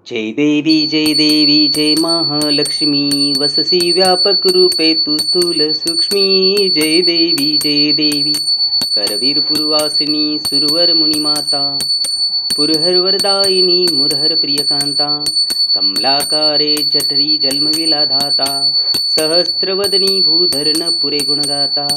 जय देवी जय महालक्ष्मी वससी व्यापक रूपे तू स्थूल सूक्ष्मी जय देवी करवीर पूर्वासिनी सुरवर मुनिमाता पुरहरवरदायिनी मुरहर प्रियकांता कमलाकारे जठरी जन्मविलाधाता सहस्त्रवदनी भूधरण पुरे गुणगाता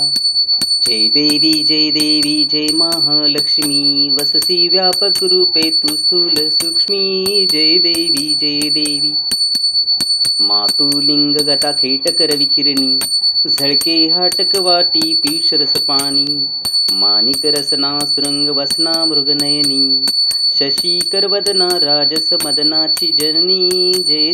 जय देवी जय महालक्ष्मी वससी व्यापक रूपे तू स्थूल सूक्ष्मी जय देवी मातुलिंग गता खेटकर विकिरणी झळके हाटक वाटी पीशरस पाणी माणिक रसना सुरंग वसना मृगनयनी शशीकर वदना राजस मदनाची जननी जय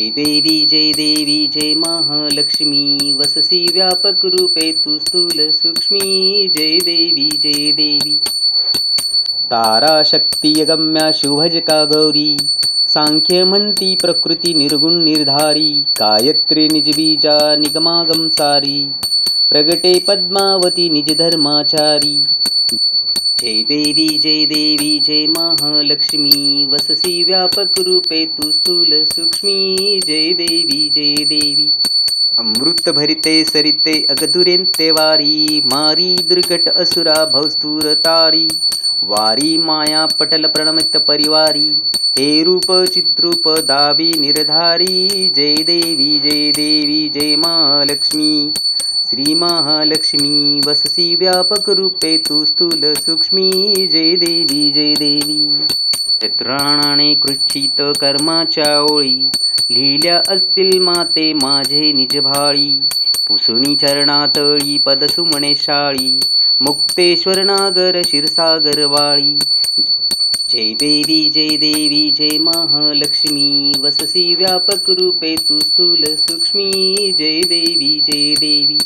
देवी जय महालक्ष्मी वससी व्यापक रूपे तू स्थूल सूक्ष्मी जय देवी तारा शक्ती अगम्या शुभजका गौरी सांख्य म्हणती प्रकृती निर्गुण निर्धारी गायत्री निजबीजा निगमागम सारी प्रगटे पद्मावती निज धर्माचारी जय देवी जय महालक्ष्मी वससी व्यापक रूपे तू स्थूल सूक्ष्मी जय देवी अमृत भरिते सरिते अगधुरेंते वारी मारी दुर्घट असुरा भवस्तूर तारी वारी माया पटल प्रणमित परिवारी हे रूप चिद्रूप दावी निर्धारी जय देवी जय महालक्ष्मी श्री महालक्ष्मी वससी व्यापक रूपे तू स्थूल सूक्ष्मी जय देवी चतुराणाने कृच्छित कर्माच्या ओळी लिहिल्या असतील माते माझे निज भाळी पुसणी चरणातळी पदसुमणे शाळी मुक्तेश्वर नागर क्षीरसागर वाळी जय देवी जय महालक्ष्मी वससी व्यापक रूपे तू स्थूल सूक्ष्मी जय देवी